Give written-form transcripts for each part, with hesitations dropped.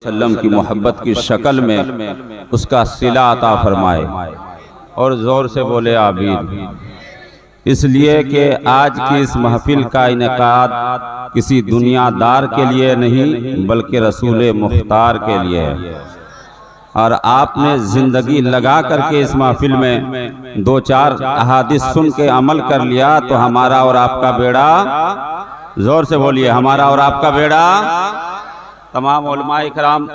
वसल्लम की मोहब्बत की शक्ल में उसका सिला अता फरमाए। और ज़ोर से बोले आमीन। इसलिए कि आज की इस महफिल का इनेकाद किसी दुनियादार के लिए नहीं बल्कि रसूल मुख्तार के लिए है। और आपने जिंदगी लगा करके इस महफिल में दो चार अहादीस सुन के अमल कर लिया तो हमारा और आपका बेड़ा, जोर से बोलिए, हमारा और आपका बेड़ा, तमाम उलमाए किराम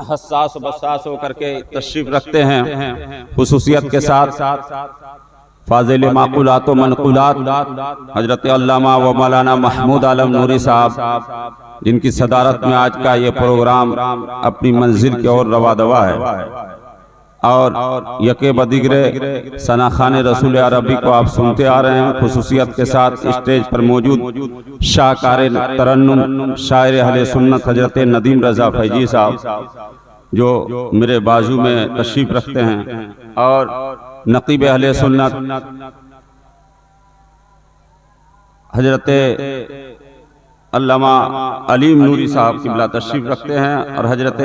हस्सास बस्सास होकर के तशरीफ रखते हैं खुसूसियत के साथ। फाजिल माकुलात व मनकुलात हजरत अल्लामा व मौलाना महमूद आलम नूरी साहब, जिनकी सदारत में आज का ये प्रोग्राम अपनी मंजिल की ओर रवा दवा है। और यके बदिगरे सना खान रसूल अरबी को आप सुनते आ रहे हैं। खुसूसियत के साथ स्टेज पर मौजूद शाहकार तरन्नुम शायर अहले सुन्नत हजरत नदीम रजा फैजी साहब, जो मेरे बाजू में तशरीफ रखते हैं, और नकीब अहले सुन्नत हजरत अल्लामा अलीम नूरी साहब किबला तशरीफ रखते हैं, और हजरत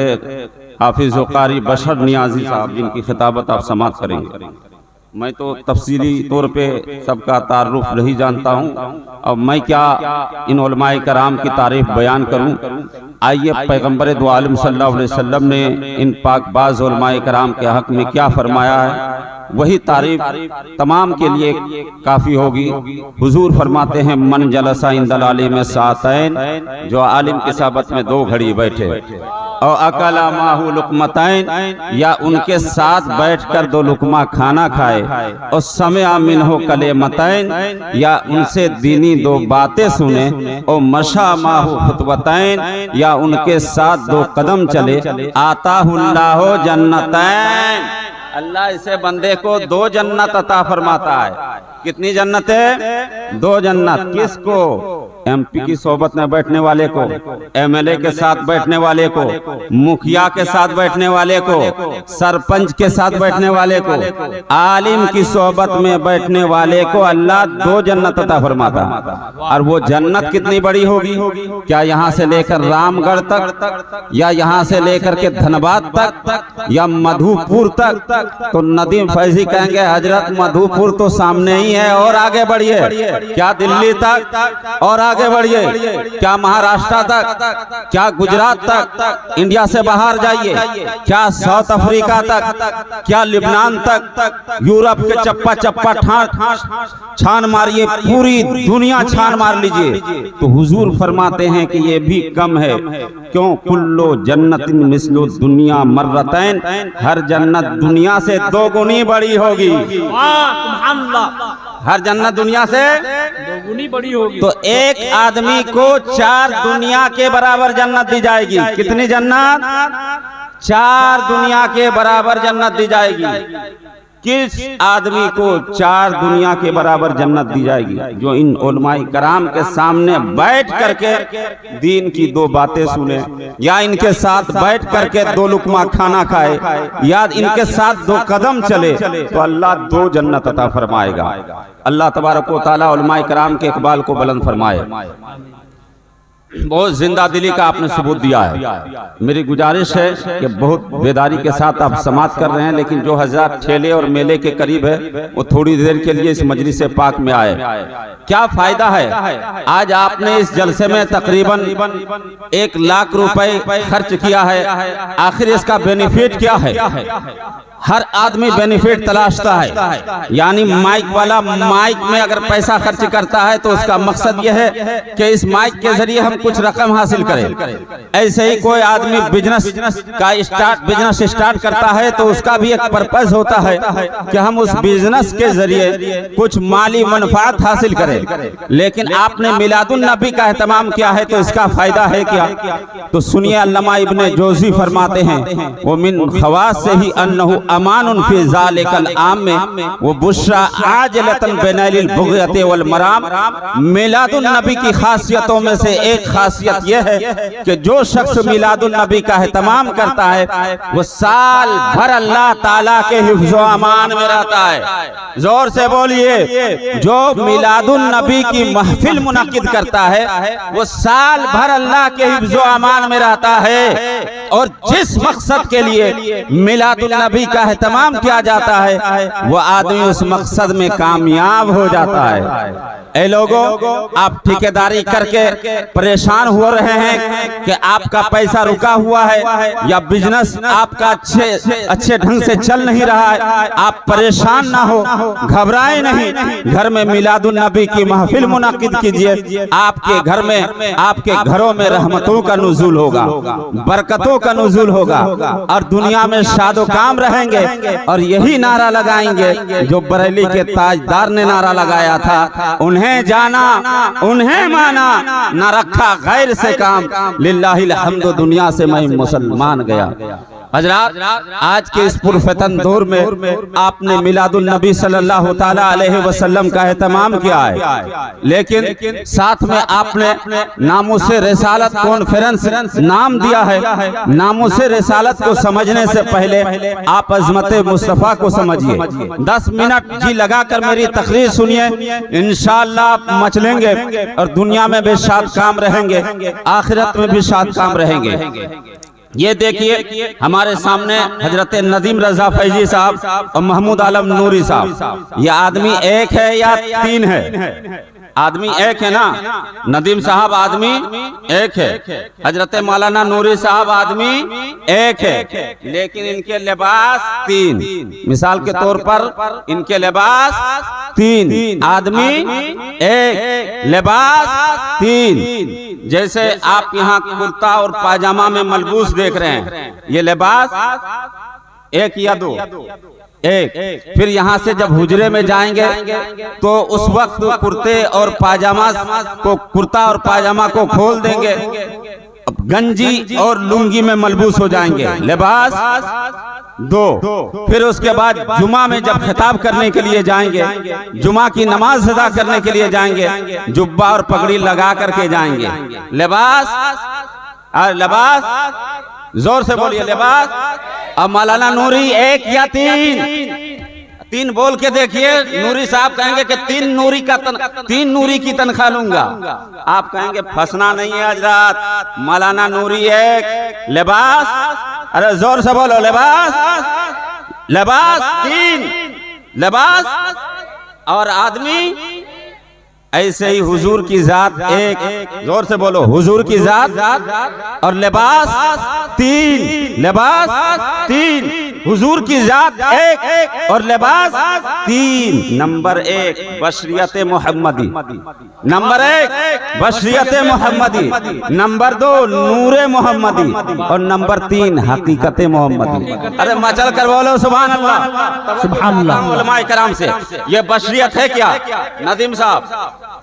हाफिज कारी बशर नियाजी साहब, जिनकी खिताबत आप समात करेंगे। मैं तो तफसीली तौर पे सबका तारुफ नहीं जानता हूँ, और मैं क्या इन उलमाए कराम की तारीफ बयान करूँ। आइए पैगम्बर दो आलम सल्लल्लाहु अलैहि वसल्लम ने इन पाकबाज उलमाए कराम के हक में क्या फरमाया है, वही तारीफ तमाम के लिए काफी होगी। हुजूर फरमाते हैं, मन जलसा इंदल आलिम सातैन, जो आलिम की साबत में दो घड़ी बैठे और अकला माहू लुकमतैन, या उनके साथ बैठकर दो लुकमा खाना खाए, और समिअ मिन्हु कलेमतैन, या उनसे दीनी दो बातें सुने, और मशा माहू खुतबतैन, या उनके साथ दो कदम चले, आताहुल्लाहु जन्नतैन, अल्लाह इसे बंदे को दो जन्नत अता फरमाता है। कितनी जन्नत है? दो जन्नत। किसको? एमपी की सोबत में बैठने वाले को, एमएलए के साथ बैठने वाले को, मुखिया के साथ बैठने वाले को, सरपंच के साथ बैठने वाले को, आलिम की सोबत में बैठने वाले को अल्लाह दो जन्नत अता फरमाता। और वो जन्नत कितनी बड़ी होगी? क्या यहाँ से लेकर रामगढ़ तक, या यहाँ से लेकर के धनबाद तक, या मधुपुर तक? तो नदीम फैजी कहेंगे, हजरत मधुपुर तो सामने ही है, और आगे बढ़िए। क्या दिल्ली तक? और आगे बढ़िए। क्या महाराष्ट्र तक? क्या गुजरात तक? इंडिया से बाहर जाइए। क्या साउथ अफ्रीका तक? क्या लिबनान तक? यूरोप के चप्पा चप्पा छान मारिए, पूरी दुनिया छान मार लीजिए, तो हुजूर फरमाते हैं कि ये भी कम है। क्यों? कुल्लो जन्नतिन मिस्लु दुनिया मर्रतैन, हर जन्नत दुनिया से दो गुनी बड़ी होगी। हर जन्नत दुनिया से दोगुनी बड़ी होगी। तो एक आदमी को चार दुनिया के बराबर जन्नत दी जाएगी। कितनी जन्नत? चार दुनिया के बराबर जन्नत दी जाएगी। किस आदमी को चार दुनिया के बराबर जन्नत दी जाएगी? जो इन उलमाए कराम के सामने बैठ करके दीन की दो बातें सुने, या इनके साथ बैठ करके दो लुकमा खाना खाए, या इनके साथ दो कदम चले, तो अल्लाह दो जन्नत अता फरमाएगा। अल्लाह तबारक व तआला उलमाए कराम के इकबाल को बुलंद फरमाए। बहुत जिंदा दिली का आपने सबूत दिया है। मेरी गुजारिश है कि बहुत बेदारी के साथ आप समाप्त कर रहे हैं, लेकिन जो हजरत ठेले और मेले के करीब है वो थोड़ी देर के लिए इस मजलिस पाक में आए। क्या फायदा है? आज आपने इस जलसे में तकरीबन 1 लाख रुपए खर्च किया है। आखिर इसका बेनिफिट क्या है? हर आदमी बेनिफिट तलाशता है, यानी माइक वाला माइक में अगर पैसा खर्च करता है तो उसका मकसद यह है कि इस माइक के जरिए हम कुछ रकम हासिल करें। ऐसे ही कोई आदमी बिजनेस स्टार्ट करता है तो उसका भी एक पर्पस होता है कि हम उस बिजनेस के जरिए कुछ माली मुनाफात हासिल करें। लेकिन आपने मिलादुन नबी का एहतमाम किया है, तो इसका फायदा है क्या? तो सुनिए, अल्लामा इब्ने जोजी फरमाते हैं, वो मिन खवास से ही अन्नहु अमानुन फी ज़ालिकल आम में वो बुशरा आजलतन बैनल बुग़यति वल मराम। मिलादुन नबी की खासियतों में से एक एक खासियत यह है कि जो शख्स मिलादुन नबी का एहतमाम करता है वो साल भर अल्लाह ताला के हिफ्ज़ व अमान में रहता है। जोर से बोलिए, जो मिलादुन नबी की महफिल मुनक्किद करता है वो साल भर अल्लाह के हिफ्ज़ व अमान में रहता है। और जिस मकसद के लिए मिलादुन नबी का एहतमाम किया जाता है वो आदमी उस मकसद में कामयाब हो जाता है। ऐ लोगों, आप ठेकेदारी करके परेशान हो रहे हैं कि आपका पैसा रुका हुआ है या बिजनेस आपका अच्छे ढंग से चल नहीं रहा है, आप परेशान ना हो, घबराए नहीं। घर में मिलादुन नबी की महफिल मुनक्किद कीजिए। आपके घर में, आपके घरों में रहमतों का नुज़ूल होगा, बरकतों का नुज़ूल होगा और दुनिया में शादो काम रहेंगे। और यही नारा लगाएंगे जो बरेली के ताजदार ने नारा लगाया था, उन्हें जाना उन्हें माना, न रखा गैर से काम, लिल्लाहिल हम्दु, दुनिया से मैं मुसलमान गया। हजरात, आज के इस पुरफतन दौर में आपने मिलादुन नबी सल्लल्लाहु ताला अलैहि वसल्लम का एहतमाम किया है, लेकिन साथ में आपने नामुसे रिसालत कॉन्फ्रेंस नाम दिया है। नामुसे रिसालत को समझने से पहले आप अज़मत मुस्तफ़ा को समझिए। 10 मिनट जी लगाकर मेरी तकरीर सुनिए, इंशाअल्लाह आप मचलेंगे और दुनिया में भी शाद काम रहेंगे, आखिरत में भी शाद काम रहेंगे। ये देखिए हमारे सामने हजरत नदीम रजा फैजी साहब और महमूद आलम नूरी साहब। ये आदमी एक है या 3 है? आदमी एक है ना। नदीम साहब आदमी एक है, हजरत मौलाना नूरी साहब आदमी एक है, लेकिन इनके लिबास 3। मिसाल के तौर पर इनके लिबास 3, आदमी एक, लिबास 3। जैसे आप यहाँ कुर्ता और पाजामा में मलबूस देख रहे हैं, ये लिबास 1 या 2, एक। फिर यहाँ से जब हुजरे में जाएंगे तो उस वक्त कुर्ते और पाजामा को, कुर्ता और पाजामा को खोल देंगे, गंजी और लुंगी में मलबूस हो जाएंगे, लिबास 2। फिर उसके बाद जुमा में जब खिताब करने के लिए जाएंगे, जुमा की नमाज अदा करने के लिए जाएंगे, जुब्बा और पगड़ी लगा करके जाएंगे, लिबास, जोर से बोलिए, लिबास। अब मौलाना नूरी 1 या 3 बोल के देखिए। नूरी साहब कहेंगे कि 3 नूरी की तनख्वाह लूंगा। आप कहेंगे फंसना नहीं है हजरात, मौलाना नूरी 1, लिबास, अरे जोर से बोलो, लिबास 3, लिबास और आदमी ऐसे ही हुजूर की जात 1, जोर से बोलो, हुजूर की जात और लिबास 3, हुजूर की जात 1 और लिबास 3। नंबर 1 बशरियत मोहम्मदी, नंबर 1 बशरियत मोहम्मदी, नंबर 2 नूरे मोहम्मदी और नंबर 3 हकीकत मोहम्मदी। अरे मचल कर बोलो सुभान अल्लाह, सुभान अल्लाह। उलमाए कराम से ये बशरियत है क्या नदीम साहब?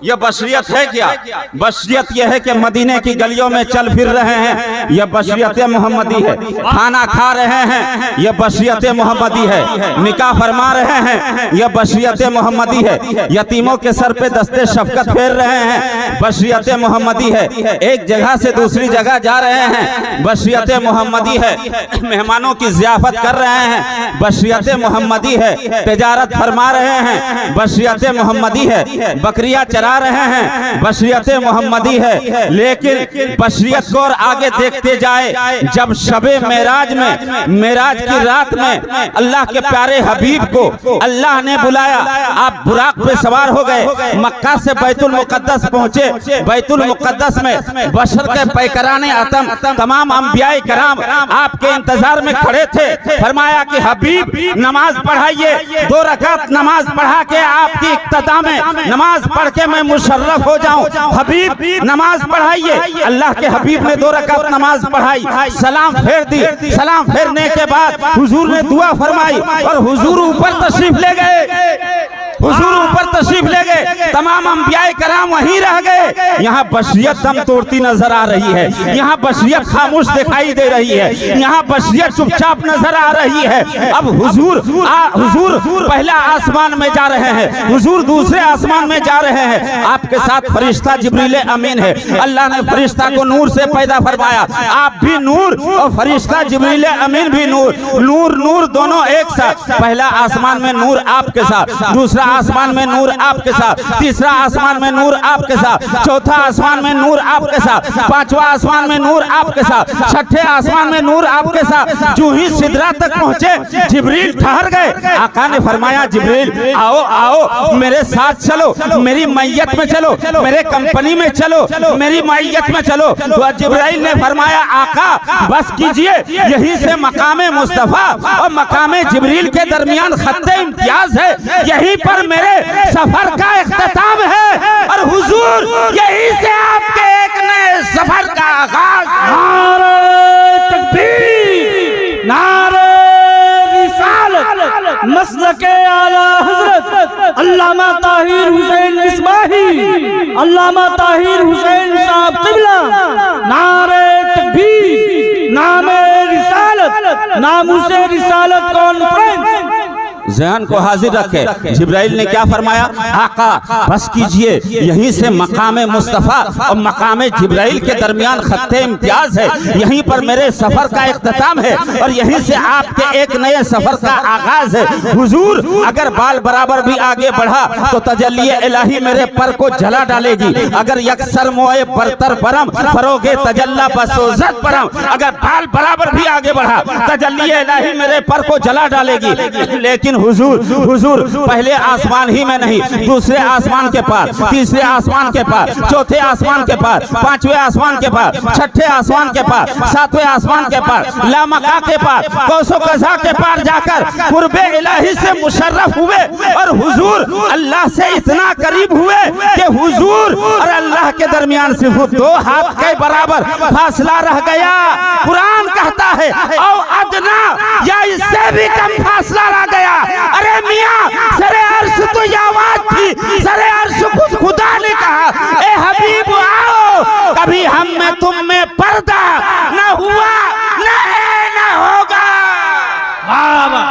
ये बशरियत है क्या? बशरियत यह है कि मदीने की गलियों में चल फिर रहे हैं, यह बशरियत मोहम्मदी है। खाना खा रहे हैं, यह बशरियत मोहम्मदी है। निकाह फरमा रहे हैं, यह बशरियत मोहम्मदी है। यतीमों के सर पे दस्ते शफकत फेर रहे हैं, बशरियत मोहम्मदी है। एक जगह से दूसरी जगह जा रहे हैं, बशरियत मोहम्मदी है। मेहमानों की ज़ियाफत कर रहे हैं, बशरियत मोहम्मदी है। तिजारत फरमा रहे हैं, बशरियत मोहम्मदी है। बकरियां चरा रहे हैं, बशरियत मोहम्मदी है। लेकिन बशरियत को और आगे देखते जाए, जब शबे मेराज में, मेराज की रात में अल्लाह के प्यारे हबीब को अल्लाह ने बुलाया, आप बुराक पे सवार हो गए, मक्का से बैतुल मुकद्दस पहुंचे। बैतुल मुकद्दस में बशर के पैकराने आतम तमाम अंबियाए कराम आपके इंतजार में खड़े थे। फरमाया कि हबीब नमाज पढ़ाइए, 2 रकात नमाज पढ़ा के आपकी इक्तदा में नमाज पढ़ के मैं मुशर्रफ हो जाऊं। हबीब नमाज पढ़ाइए। अल्लाह के हबीब ने 2 रकात नमाज पढ़ाई, सलाम फेर दी। सलाम फेरने के बाद हुजूर ने दुआ फरमाई और हुजूर ऊपर तशरीफ ले गए। हुजूर ऊपर तशरीफ ले गए, तमाम अंबियाए कराम वहीं रह गए। यहाँ बशरियत दम तोड़ती नजर आ रही है, यहाँ बशरियत खामोश दिखाई दे रही है, यहाँ बशरियत चुपचाप नजर आ रही है। अब हुजूर पहला आसमान में जा रहे हैं, हुजूर दूसरे आसमान में जा रहे हैं। आपके साथ फरिश्ता जिब्रील अमीन है। अल्लाह ने फरिश्ता को नूर से पैदा फरमाया, आप भी नूर और फरिश्ता जिब्रील अमीन भी नूर। नूर नूर दोनों एक साथ। पहला आसमान में नूर आपके साथ, दूसरा आसमान में नूर आपके साथ, तीसरा आसमान में नूर आपके साथ, चौथा आसमान में नूर आपके साथ, पांचवा आसमान में नूर आपके साथ, छठे आसमान में नूर आपके साथ। जो ही सिदरा तक पहुंचे जिब्रील ठहर गए। आका ने फरमाया जिब्रील आओ आओ मेरे साथ चलो, मेरी मैयत में चलो, मेरे कंपनी में चलो, मेरी मैयत में चलो। तो जिब्राइल ने फरमाया आका बस कीजिए, यहीं से मकामे मुस्तफा और मकामे जिब्रील के दरमियान खत्ते इम्तियाज है, यहीं पर मेरे सफर का इख्तिताम है और हुजूर यहीं से आपके एक नए सफर का आगाज। नारे तकबीर, नारे रिसालत, मसलके आला हजरत अल्लामा ताहिर हुसैन इस्माही, अल्लामा ताहिर हुसैन साहब क़िबला। नारे तकबीर, नामे रिसालत, नामुसे रिसालत कॉन्फ्रेंस। जहन को हाजिर रखे। जिब्राइल ने क्या फरमाया आका बस कीजिए, यहीं से मकामे मुस्तफा और मकामे जिब्राइल के दरमियान खत्ते इम्तियाज है, यहीं पर मेरे सफर का इख्तिताम है और यहीं से आपके एक नए सफर का आगाज है। हुजूर अगर बाल बराबर भी आगे बढ़ा तो तजल्ली इलाही मेरे पर को जला डालेगी। अगर यकसर मोए बरतर परम फरोगे तजल्ला बसोजत परम, अगर बाल बराबर भी आगे बढ़ा तजल्ली इलाही मेरे पर को जला डालेगी। लेकिन हुजूर पहले आसमान ही में नहीं, दूसरे आसमान के पार, तीसरे आसमान के पार, चौथे आसमान के पार, पांचवें आसमान के पार, छठे आसमान के पार, सातवें आसमान के पार, लामका के पार, कौसो कज़ा के पार जाकर कुर्बे इलाही से मुशर्रफ हुए और हुजूर अल्लाह से इतना करीब हुए कि हुजूर और अल्लाह के दरमियान सिर्फ 2 हाथ के बराबर फासला रह गया। कुरान कहता है औ अदना, या इससे भी कम फासला रह गया। अरे मियां सरे अर्श तो ये आवाज थी, सरे अर्श खुद खुदा ने कहा ए हबीब आओ, कभी हम में तुम में पर्दा न हुआ न है न होगा। वाह वाह,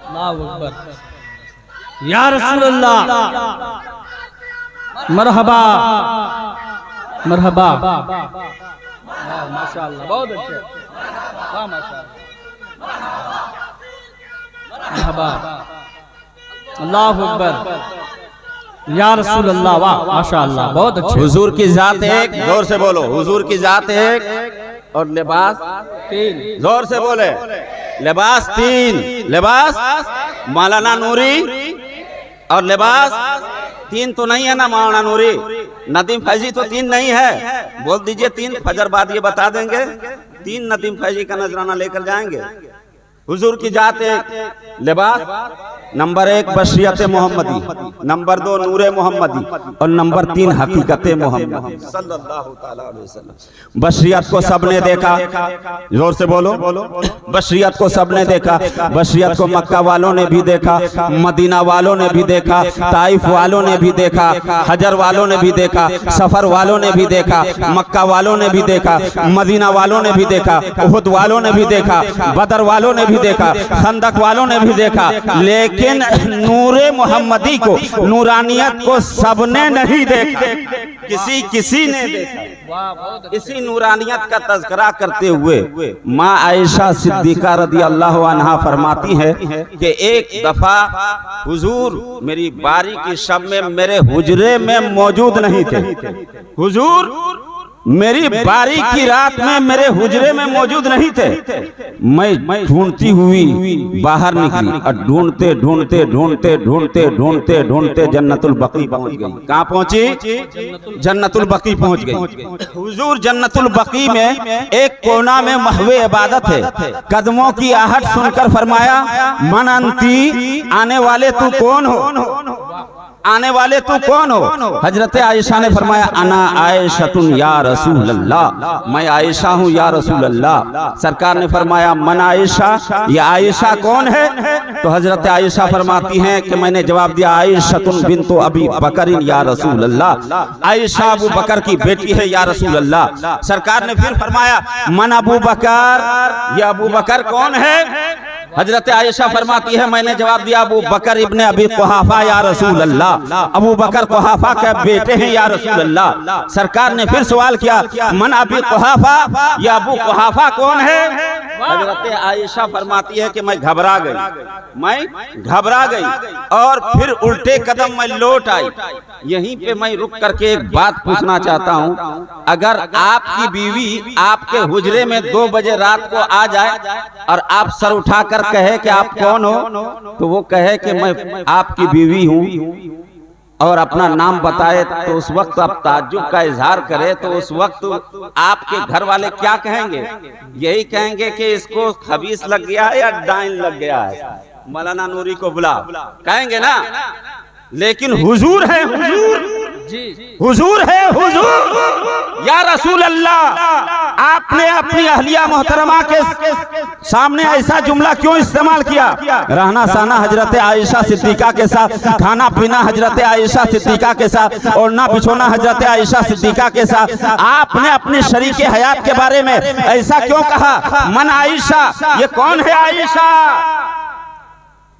अल्लाहु अकबर, या रसूल अल्लाह, मरहबा मरहबा, माशाअल्लाह बहुत अच्छे, वाह माशाअल्लाह, मरहबा, अल्लाहु अकबर, या रसूल अल्लाह, वाह माशाअल्लाह बहुत अच्छे। हुजूर की जात एक, जोर से बोलो, हुजूर की जात एक और लिबास 3, जोर से बोले, लिबास 3, लिबास मौलाना नूरी और लिबास 3 तो नहीं है ना मौलाना नूरी, नदीम फैजी तो 3 नहीं है, बोल दीजिए 3, फजर बाद ये बता देंगे 3 नदीम फैजी का नजराना लेकर जाएंगे। हुजूर की जात एक लिबास, नंबर 1 बशरियत मोहम्मदी, नंबर 2 नूरे मोहम्मदी और नंबर 3 हकीकत मोहम्मदी सल्लल्लाहु तआला अलैहि वसल्लम। बशरियत को सबने देखा, जोर से बोलो, बशरियत को सबने देखा। बशरियत को मक्का वालों ने भी देखा, मदीना वालों ने भी देखा, ताइफ वालों ने भी देखा, हजर वालों ने भी देखा, सफर वालों ने भी देखा, मक्का वालों ने भी देखा, मदीना वालों ने भी देखा, उहुद वालों ने भी देखा, बदर वालों ने भी देखा, खंदक वालों ने भी देखा। लेकिन नूरे मोहम्मदी को, नूरानियत को सबने नहीं देखा, किसी ने देखा। इसी नूरानियत का तज़किरा करते हुए माँ आयशा सिद्दीका रज़ी अल्लाह अन्हा फरमाती है कि एक दफा हुजूर मेरी बारी की शब में मेरे हुजरे में मौजूद नहीं थे। हुजूर मेरी बारी की रात में मेरे हुजरे में मौजूद नहीं थे। मैं ढूंढती हुई बाहर निकली और ढूंढते ढूंढते ढूंढते ढूंढते ढूंढते ढूंढते जन्नतुल बकी पहुंच गई। कहाँ पहुंची? जन्नतुल बकी पहुंच गई। हुजूर जन्नतुल बकी में एक कोना में महवे इबादत है। कदमों की आहट सुनकर फरमाया मन अंती, आने वाले तू कौन हो? आने वाले तू कौन हो? हजरत आयशा ने फरमाया अना आयशतुन या रसूल अल्लाह, मैं आयशा हूँ या रसूल अल्लाह। सरकार ने फरमाया मन आयशा, ये आयशा कौन है? तो हजरत आयशा फरमाती हैं कि मैंने जवाब दिया आयशतुन बिन्तु अबी बकरिन या रसूल अल्लाह, आयशा अबू बकर की बेटी है या रसूल अल्लाह। सरकार ने फिर फरमाया मन अबू बकर, ये अबू बकर कौन है? हजरत आयशा फरमाती है मैंने जवाब दिया अबू बकर इब्ने अबी कुहाफा या रसूल अल्लाह, अबू बकर कुहाफा के बेटे हैं या रसूल अल्लाह। सरकार ने फिर सवाल किया मन अबी कुहाफा, या अबू कुहाफा कौन है? हजरत आयशा फरमाती है कि मैं घबरा गई और फिर उल्टे कदम मैं लौट आई। यहीं पे मैं रुक करके एक बात पूछना चाहता हूँ, अगर आपकी बीवी आपके हुजरे में 2 बजे रात को आ जाए और आप सर उठाकर कहे कि आप कौन हो, तो वो कहे कि मैं आपकी बीवी हूँ और अपना नाम बताए, तो उस वक्त आप ताज्जुब का इजहार करें, तो उस वक्त आपके घर वाले क्या कहेंगे? यही कहेंगे कि इसको खबीस लग गया है या डाइन लग गया है, मौलाना नूरी को बुला, कहेंगे ना। लेकिन हुजूर है, हुजूर है, हुजूर या रसूल अल्लाह, आपने अपनी अहलिया मोहतरमा के सामने ऐसा जुमला क्यों इस्तेमाल किया? रहना सहना हजरत आयशा सिद्दीका के साथ, खाना पीना हजरत आयशा सिद्दीका के साथ, ओढ़ना बिछोना हजरत आयशा सिद्दीका के साथ, आपने अपने शरीके हयात के बारे में ऐसा क्यों कहा मन आयशा, ये कौन है आयशा?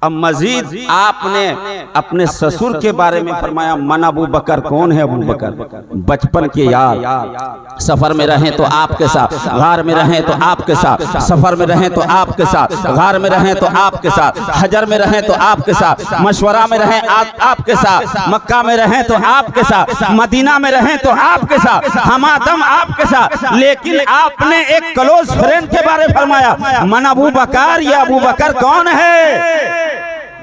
अब मजीद आपने अपने ससुर के बारे में फरमाया मन अबू बकर, कौन है अबू बकर? बचपन के यार, सफर में रहें तो आपके साथ, गार में रहें तो आपके साथ, सफर में रहें तो आपके साथ, गार में रहें तो आपके साथ, हजर में रहें तो आपके साथ, मशवरा में रहें आपके साथ, मक्का में रहें तो आपके साथ, मदीना में रहें तो आपके साथ, हमादम आपके साथ। लेकिन आपने एक क्लोज फ्रेंड के बारे में फरमाया मन अबू बकर, ये अबू बकर कौन है?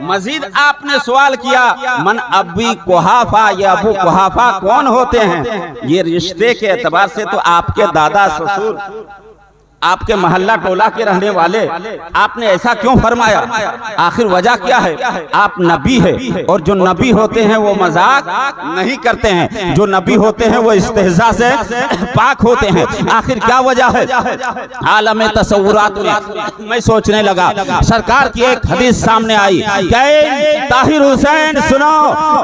मजीद आपने सवाल किया मन अबी कुहाफा, या अबू कुहाफा कौन होते हैं? ये रिश्ते के एतबार से तो आपके दादा ससुर, आपके मोहल्ला टोला के रहने वाले, आपने ऐसा क्यों फरमाया? आखिर वजह क्या है? आप नबी है और जो नबी होते हैं वो मजाक नहीं करते हैं, जो नबी होते हैं वो इस्तेहजा से पाक होते हैं। आखिर क्या वजह है? आलम तसव्वुरात में मैं सोचने लगा, सरकार की एक हदीस सामने आई, ताहिर हुसैन सुनो,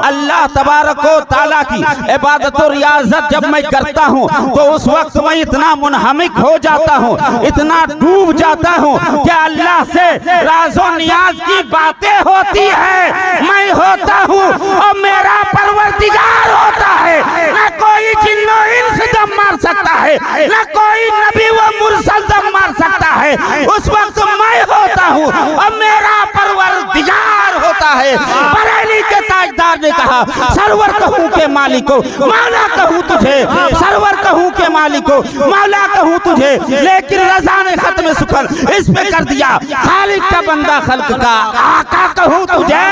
अल्लाह तबारक व तआला की इबादत और रियाजत जब मैं करता हूँ तो उस वक्त मैं इतना मुनहमिक हो जाता हूँ, इतना डूब जाता हूँ कि अल्लाह से राज़ो नियाज की बातें होती है, मैं होता हूँ और मेरा परवरदिगार होता है। न कोई जिन्नो इंस दम मार सकता है, न कोई नबी व मुरसल दम मार सकता है। उस वक्त मैं होता हूँ और मेरा परवरदिगार होता है। बरेली के ताजदार ने कहा सरवर कहूँ के मालिको, मौला कहूँ तुझे, सरवर कहूँ के मालिको, मौला कहूँ तुझे। लेकिन रज़ा ने खत्म सुखन इस पे कर दिया, खालिक का बंदा खल्क का आका कहूँ तुझे।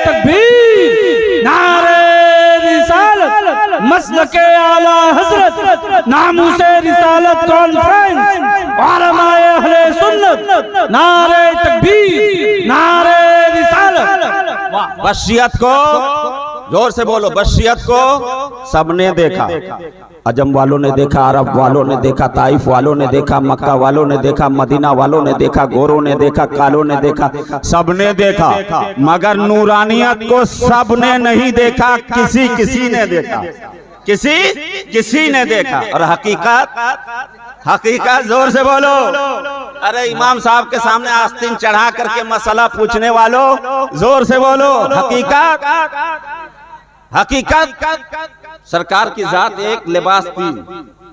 तकबीर, नारे रिसालत, मसलके आला हजरत, नामूसे रिसालत कॉन्फ्रेंस, उलमाए अहले सुन्नत, नारे तकबीर, नारे रिसालत। बशियत को जोर से बोलो, बशियत को सबने देखा, अजम वालों ने देखा, अरब वालों ने देखा, ताइफ वालों ने देखा, मक्का वालों ने देखा, मदीना वालों ने देखा, गोरों ने देखा, कालों ने देखा, सबने देखा, मगर नूरानियत को सबने नहीं देखा, किसी ने देखा, किसी ने देखा। और हकीकत हकीकत जोर से बोलो। अरे इमाम साहब के सामने आस्तीन चढ़ा करके मसला पूछने वालों जोर से बोलो। हकीकत सरकार की जात एक, लिबास तीन,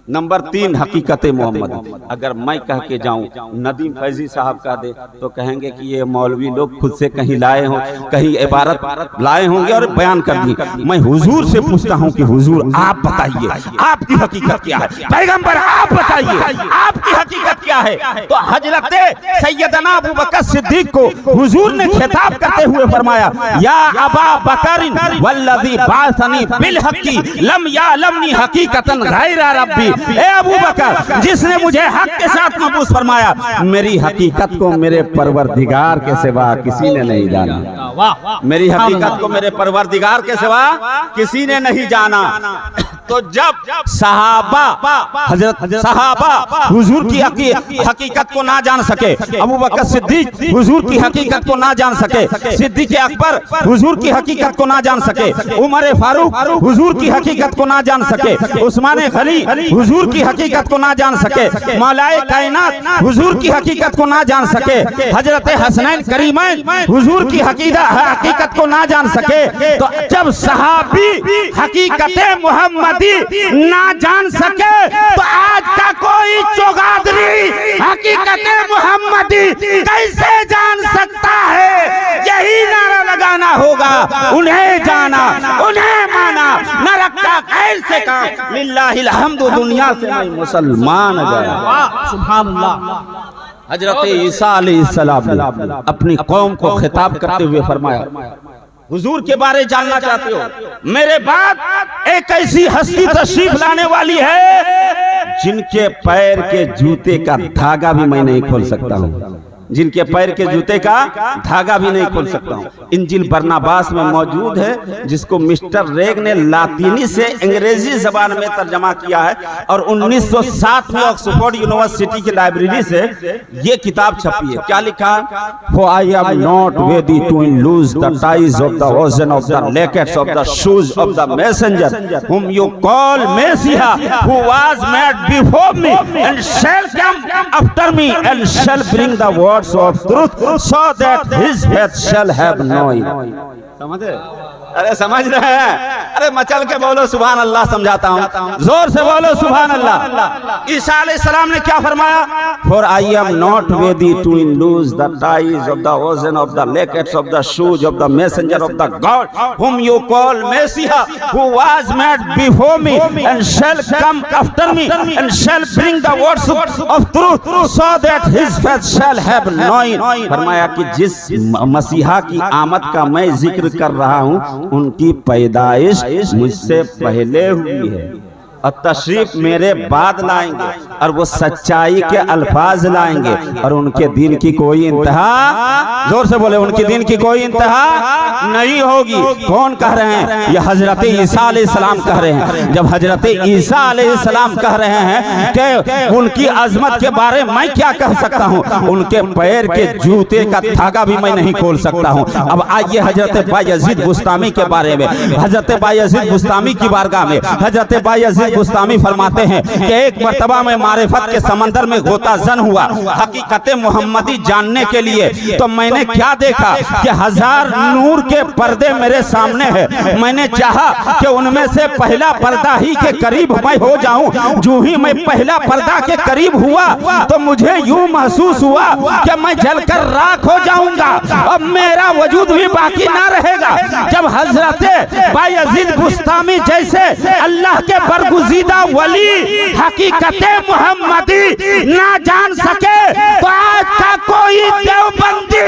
नंबर 3 हकीकत मोहम्मद। अगर मैं कह के जाऊं नदीम फैजी साहब का दे तो कहेंगे कि ये मौलवी लोग खुद से कहीं लाए हों, कहीं इबारत लाए होंगे और बयान कर दी। मैं हुजूर से पूछता हूं कि हुजूर आप बताइए आपकी हकीकत क्या है, पैगंबर आप बताइए आपकी हकीकत क्या है। तो हजरत सैयदना अबू बकर सिद्दीक को हुजूर ने खिताब करते हुए फरमाया, या अबा बकर वल्लज़ी बासनी बिल हक़ी लम यालमनी हकीकतन गैर रब्बी। ए अबू बकर, जिसने मुझे हक के साथ मबूस फरमाया, मेरी हकीकत को मेरे परवरदिगार के सिवा किसी ने नहीं जाना। मेरी हकीकत को मेरे परवरदिगार के सिवा किसी ने नहीं जाना। तो जब सहाबा हुजूर की हकीकत को ना जान सके, अबू बकर सिद्दीक हुजूर की हकीकत को ना जान सके, सिद्दीक अकबर हुजूर की हकीकत को ना जान सके, उमर फारूक हुजूर की हकीकत को ना जान सके, उस्मान गनी हुजूर की हकीकत को ना जान सके, मौलाए कायनात हुजूर की हकीकत को ना जान सके, हजरत हसनैन करीमैन हुजूर की हकीकत को ना जान सके, तो जब सहाबी हकीकत मोहम्मदी ना जान सके, तो आज का कोई चौगादरी हकीकत मोहम्मदी कैसे जान सकता है? यही नारा लगाना होगा, उन्हें जाना, उन्हें माना, न रखा खैर से काम, लिल्लाहिल हम्दु, दुनिया से मैं मुसलमान गया। सुभान अल्लाह। हजरत ईसा अलैहिस्सलाम अपनी कौम को खिताब करते हुए फरमाया, हुजूर के बारे जानना चाहते हो? मेरे बाद एक ऐसी हस्ती तशरीफ लाने वाली है जिनके पैर के जूते का धागा भी मैं नहीं खोल सकता हूँ, जिनके पैर के जूते का धागा भी नहीं खोल सकता हूँ। इंजिल बरनाबास में मौजूद है, जिसको मिस्टर रेग ने लातीनी से अंग्रेजी जबान में तर्जमा किया है, और 1907 में ऑक्सफोर्ड यूनिवर्सिटी की लाइब्रेरी से ये किताब छपी है। क्या लिखा? For I am not worthy to loose the ties of the ocean of the lackets of the shoes of the messenger whom you call Messiah, who was made before me and shall come after me and shall bring the word of truth, so that his faith shall have no end. समझे? अरे समझ रहे हैं? अरे मचल के बोलो सुभान अल्लाह, समझाता हूँ, जोर से बोलो सुभान अल्लाह। ईसा अलैहिस्सलाम ने क्या फरमाया? For I am not worthy to loose the ties of the ocean of the lackets of the shoes of the messenger of the God whom you call Messiah, who was made before me and shall come after me and shall bring the words of truth, so that his faith shall have no end। फरमाया कि जिस मसीहा की आमद का मैं जिक्र कर रहा हूँ, उनकी पैदाइश मुझसे पहले हुई है और तशरीफ मेरे बाद लाएंगे, और वो सच्चाई के अल्फाज लाएंगे, और उनके दिन की कोई इंतहा, जोर से बोले, उनके दिन की कोई इंतहा नहीं होगी। कौन कह रहे हैं? ये हजरत ईसा अलैहिस्सलाम कह रहे हैं। जब हजरत ईसा अलैहिस्सलाम कह रहे हैं कि उनकी अजमत के बारे में मैं क्या कह सकता हूँ, उनके पैर के जूते का धागा भी मैं नहीं खोल सकता हूँ। अब आइए हजरत बायजीद बुस्तामी के बारे में। हजरत बायजीद बुस्तामी की बारगाह में हजरत बायजीद बुस्तामी फरमाते हैं कि एक मर्तबा में मारिफत के समंदर में गोताजन हुआ हकीकत मोहम्मदी जानने के लिए, तो मैंने क्या देखा कि 1000 नूर के पर्दे मेरे सामने है। मैंने चाहा कि उनमें से पहला पर्दा ही के करीब मैं हो जाऊं। जो ही मैं पहला पर्दा के करीब हुआ तो मुझे यूं महसूस हुआ कि मैं जलकर राख हो जाऊंगा, अब मेरा वजूद भी बाकी ना रहेगा। जब हजरत बायजीद बुस्तामी जैसे अल्लाह के बरगुज़ीदा वली हकीकत मोहम्मदी ना जान सके, तो आज का कोई देवबंदी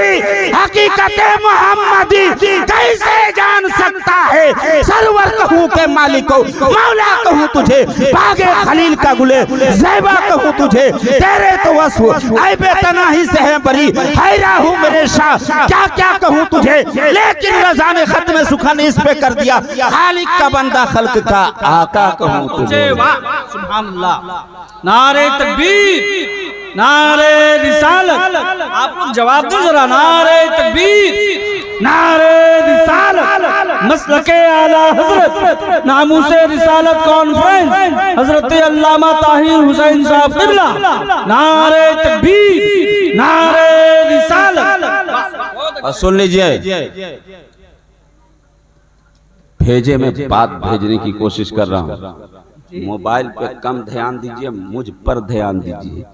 हकीकत मोहम्मदी कैसे जान सकता है? सरवर कहूँ के मालिक को, मौला कहूँ तुझे, बागे खलील का गुले ज़ैबा कहूँ तुझे, तेरे तो वस्फ़ ऐबे तनाही से है बरी, हैरा हूँ मेरे शाह, क्या क्या कहूँ तुझे। लेकिन रज़ा ने खत्म सुखन इस पे कर दिया, खालिक का बंदा खल्क का आका कहूँ तुझे। सुभान अल्लाह। नारे तकबीर, नारे रिसालत। आप लोग जवाब दो जरा। नारे तकबीर, नारे रिसालत। मसलके आला हजरत नामूसे रिसालत कॉन्फ्रेंस हजरत अल्लामा ताहिर हुसैन साहब किबला। नारे तकबीर, नारे रिसालत। सुन लीजिए, भेजे में बात भेजने की कोशिश कर रहा हूँ, मोबाइल पे कम ध्यान दीजिए, मुझ पर ध्यान दीजिए।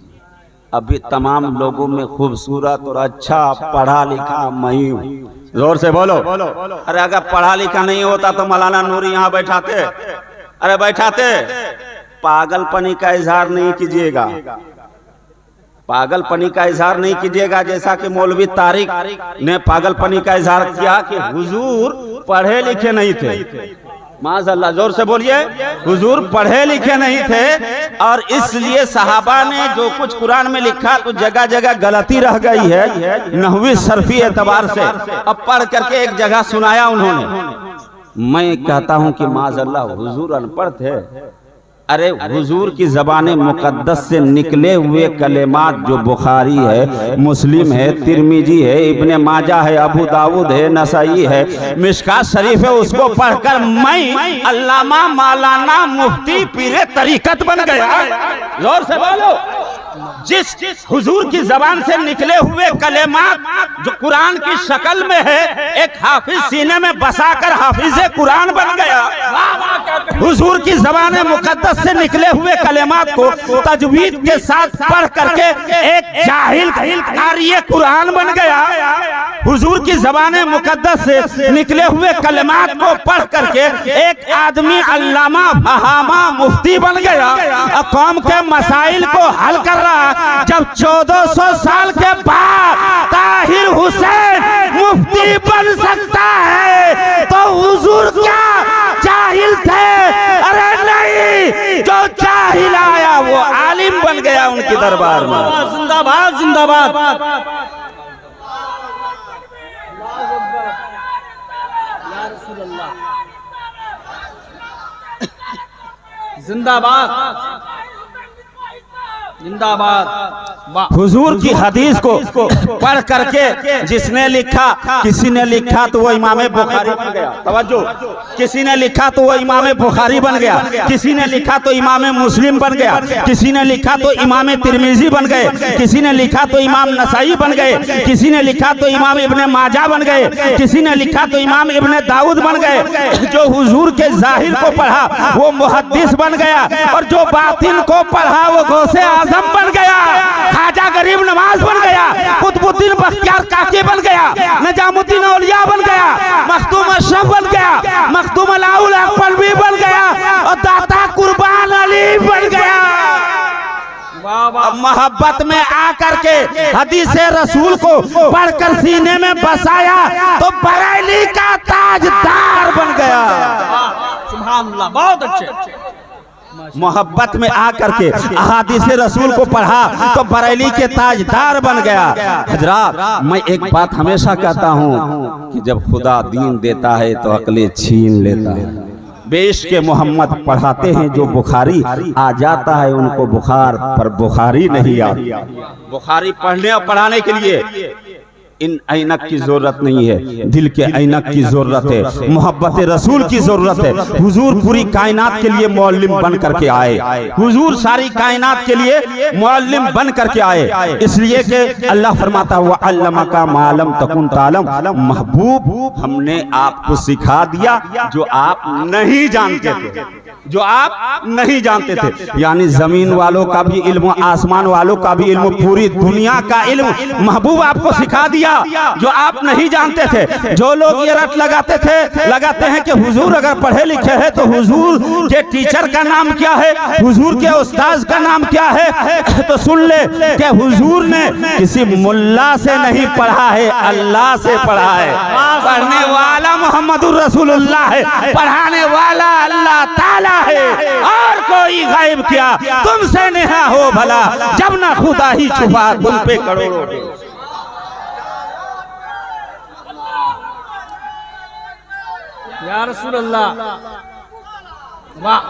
अभी तमाम लोगों में खूबसूरत और अच्छा पढ़ा लिखा मैं हूँ। जोर से बोलो। अरे अगर पढ़ा लिखा नहीं होता तो मौलाना नूरी यहाँ बैठाते? अरे बैठाते? पागलपनी का इजहार नहीं कीजिएगा, पागलपनी का इजहार नहीं कीजिएगा, जैसा कि मौलवी तारिक ने पागलपनी का इजहार किया कि हुजूर पढ़े लिखे नहीं थे। माज़अल्लाह, जोर से बोलिए। हुजूर पढ़े लिखे नहीं थे और इसलिए सहाबा ने जो कुछ कुरान में लिखा तो जगह जगह गलती रह गई है नहवी सरफी एतबार से। अब पढ़ करके एक जगह सुनाया उन्होंने। मैं कहता हूं कि माज़अल्लाह हुजूर अनपढ़ थे। अरे हुजूर की ज़बाने मुक़द्दस से निकले हुए कलेमात जो बुखारी है, मुस्लिम है, तिरमिजी है, इब्ने माजा है, अबू दाऊद है, नसाई है, मिशकात शरीफ है, उसको पढ़कर मैं अल्लामा मौलाना मुफ्ती पीरे तरीकत बन गया। जोर से बोलो। जिस हुजूर की जबान से निकले हुए कलेमात जो कुरान की शक्ल में है, एक हाफिज सीने में बसाकर हाफिज़े कुरान बन गया। हुजूर की ज़बान मुक़द्दस से निकले हुए कलेमात को तजवीद के साथ पढ़ करके एक जाहिल क़ारिए कुरान बन गया। हुजूर की ज़बान मुक़द्दस से निकले हुए कलेमात को पढ़ करके एक आदमी अल्लामा फहामा मुफ्ती बन गया और कौम के मसाइल को हल कर रहा। जब 1400 साल के बाद ताहिर हुसैन मुफ्ती बन सकता है तो हुजूर क्या जाहिल थे? अरे नहीं, जो जाहिल आया वो आलिम बन गया उनके दरबार में। जिंदाबाद जिंदाबाद। जिंदाबाद जिंदाबाद। हुजूर की हदीस को पढ़ करके जिसने लिखा, किसी ने लिखा तो वो इमाम बुखारी बन गया। तवज्जो, किसी ने लिखा तो वो इमाम बुखारी बन गया, किसी ने लिखा तो इमाम मुस्लिम बन गया, किसी ने लिखा तो इमाम तिरमिजी बन गए, किसी ने लिखा तो इमाम नसाई बन गए, किसी ने लिखा तो इमाम इब्ने माजा बन गए, किसी ने लिखा तो इमाम इब्ने दाऊद बन गए। जो हुजूर के जाहिर को पढ़ा वो मुहद्दिस बन गया और जो बातिन को पढ़ा वो गौसे आज़म बन गया, ख्वाजा गरीब नवाज बन गया, कुतुबुद्दीन बख्तियार काकी बन गया, निजामुद्दीन औलिया बन गया, मखदूम अशरफ बन गया, मखदूम अलाउल अकबरी बन गया और दाता कुर्बान अली बन गया। मोहब्बत में आकर के हदीस रसूल को पढ़कर सीने में बसाया तो बरेली का ताजदार बन गया। सुभान अल्लाह, बहुत अच्छे। मोहब्बत में आकर के अहादीस रसूल को पढ़ा तो बरेली के ताजदार बन गया। हजरात, मैं एक बात हमेशा कहता हूँ कि जब खुदा दीन देता है तो अक्लें छीन लेता है। बेश के मोहम्मद पढ़ाते हैं जो बुखारी आ जाता है उनको बुखार पर बुखारी नहीं आती। बुखारी पढ़ने और पढ़ाने के लिए इन ऐनक की जरूरत नहीं है, दिल के ऐनक की जरूरत है, मोहब्बत रसूल की जरूरत है। हुजूर पूरी कायनात के लिए मौल्लिम बन करके आए, हुजूर सारी कायनात के लिए मौल्लिम बन करके आए। इसलिए कि अल्लाह फरमाता हुआ अल्लमा का मालम तकुन तालम, महबूब हमने आपको सिखा दिया जो आप नहीं जानते थे, जो आप नहीं जानते थे। यानी जमीन वालों का भी इल्म, आसमान वालों का भी इल्म, पूरी दुनिया का इल्म महबूब आपको सिखा दिया जो आप नहीं जानते थे। जो लोग ये रट लगाते हैं कि हुजूर अगर पढ़े लिखे हैं तो हुजूर के टीचर का नाम क्या है, हुजूर के उस्ताद का नाम क्या है, तो सुन ले कि हुजूर ने किसी मुल्ला से नहीं पढ़ा है, अल्लाह से पढ़ा है। पढ़ने वाला मोहम्मदुर रसूलुल्लाह है, पढ़ाने वाला अल्लाह ताला है। और कोई गायब क्या तुमसे नेहा हो भला, जब ना खुदा ही छुपा तुम पे करोड़ों। या रसूल अल्लाह, वाह,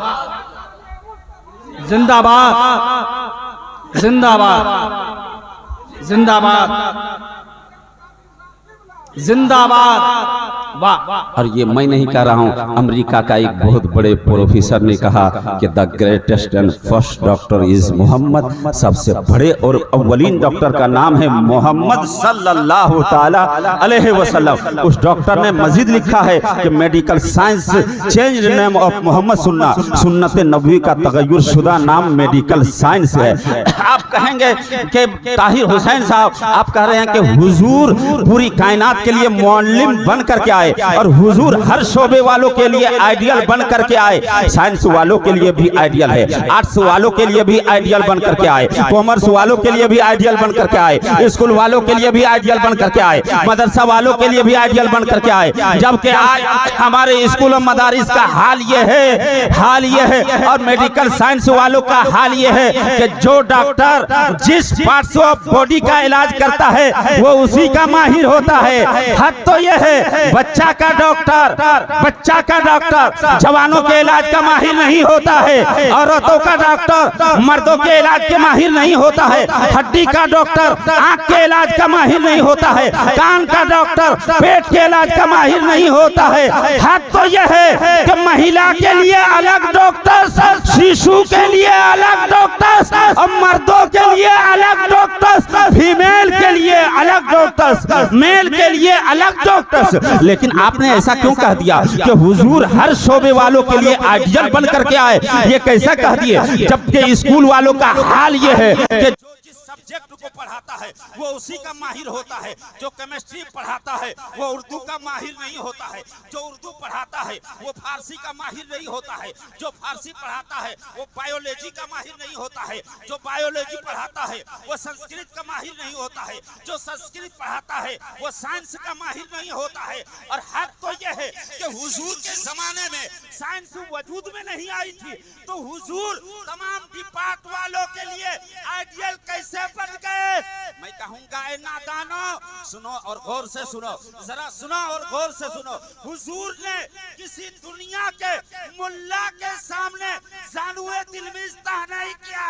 जिंदाबाद जिंदाबाद जिंदाबाद जिंदाबाद, वाह। और ये मैं नहीं कह रहा हूँ, अमेरिका का एक बहुत बड़े प्रोफेसर ने कहा कि the greatest and first doctor is Muhammad, सबसे बड़े और अव्वलीन डॉक्टर का नाम है मोहम्मद सल्लल्लाहु ताला अलैहि वसल्लम। उस डॉक्टर ने मजीद लिखा है कि medical science change name of Muhammad, सुन्नत नबवी का तगय्युर शुदा नाम मेडिकल साइंस है। आप कहेंगे कि ताहिर हुसैन साहब, आप कह रहे हैं कि हुजूर पूरी कायनात के लिए मौल्लिम बन करके आए। आए और हुजूर हर शोबे वालों के लिए आइडियल बन करके आए। साइंस वालों के लिए भी आइडियल है, आर्ट्स वालों के लिए भी आइडियल बन करके आए, कॉमर्स वालों के लिए भी आइडियल बन करके आए, स्कूल वालों के लिए भी आइडियल बन करके आए, मदरसा वालों के लिए भी आइडियल बन करके आए। जबकि आज हमारे स्कूल और मदारिस का हाल ये है और मेडिकल साइंस वालों का हाल ये है कि जो डॉक्टर जिस पार्ट्स ऑफ बॉडी का इलाज करता है वो उसी का माहिर होता है। हद तो ये है बच्चा का डॉक्टर जवानों के इलाज का माहिर नहीं होता है, औरतों का डॉक्टर मर्दों के इलाज के माहिर नहीं होता है, हड्डी का डॉक्टर आंख के इलाज का माहिर नहीं होता है, कान का डॉक्टर पेट के इलाज का माहिर नहीं होता है। हद तो यह है कि महिला के लिए अलग डॉक्टर, शिशु के लिए अलग डॉक्टर और मर्दों के लिए अलग डॉक्टर, फीमेल के लिए अलग डॉक्टर, मेल के लिए अलग डॉक्टर। लेकिन आपने ऐसा क्यों कह दिया कि हुजूर हर शोबे वालों के लिए आइडियल बन करके आए? ये कैसा कह दिए जबकि स्कूल वालों का हाल ये है कि सब्जेक्ट को पढ़ाता है वो उसी का माहिर होता है, जो केमिस्ट्री पढ़ाता है वो उर्दू का माहिर नहीं होता है, जो उर्दू पढ़ाता है वो फारसी का माहिर नहीं होता है, जो फारसी पढ़ाता है वो बायोलॉजी का माहिर नहीं होता है, जो बायोलॉजी पढ़ाता है वो संस्कृत का माहिर नहीं होता है, जो संस्कृत पढ़ाता है वो साइंस का माहिर नहीं होता है। और हद तो यह है कि हुजूर के जमाने में साइंस वजूद में नहीं आई थी, तो हुजूर तमाम डिपार्ट वालों के लिए आइडियल कैसे बन गए? मैं कहूंगा ए नादानो, सुनो और गौर से सुनो, जरा सुनो और गौर से सुनो। हुजूर ने किसी दुनिया के मुल्ला के सामने जानुए दिल में इस्ता नहीं किया,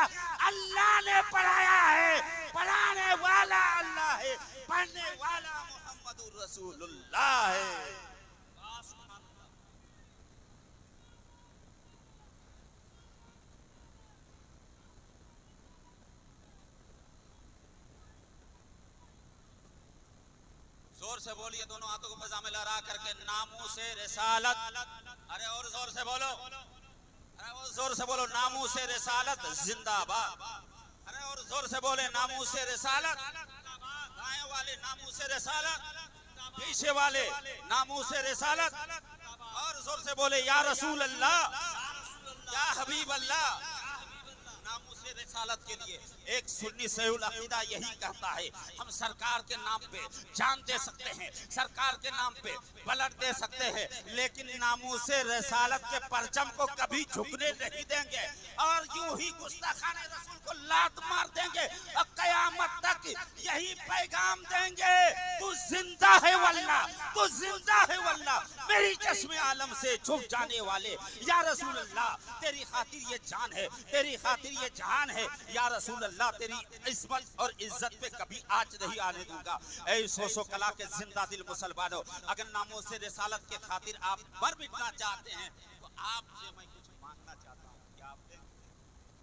अल्लाह ने पढ़ाया है, पढ़ाने वाला अल्लाह है, पढ़ने वाला मोहम्मदुर रसूलुल्लाह है। जोर से बोलिए, दोनों हाथों को फजा में लहरा करके, नामूसे रिसालत। अरे और जोर से बोलो, अरे और जोर से बोलो, नामूसे रिसालत जिंदाबाद। अरे और जोर से बोले, नामूसे रिसालत। दाएं वाले नामूसे रिसालत, पीछे वाले नामूसे रिसालत। और जोर से बोले, या रसूल अल्लाह, या हबीब अल्लाह। नामूसे रिसालत के लिए एक सुन्नी सहीउल अकीदा यही कहता है, हम सरकार के नाम पे जान दे सकते हैं, सरकार के नाम पे ब्लड दे सकते हैं, लेकिन नामूसे रिसालत के परचम को कभी झुकने नहीं देंगे और यूं ही गुस्ताखाने रसूल को लात मार देंगे और कयामत तक यही पैगाम देंगे, तू जिंदा है वल्लाह, तू जिंदा है वल्लाह, मेरी चश्मे आलम से झुक जाने वाले या रसूल अल्लाह, तेरी खातिर ये जान है, तेरी खातिर ये जान है या रसूल अल्लाह, तेरी इस्मत और इज्जत पे कभी आंच नहीं आने दूंगा। ऐ सोसो कला के जिंदा दिल मुसलमानों, अगर नामों से रिसालत के खातिर आप मर मिटना चाहते हैं तो आपसे मैं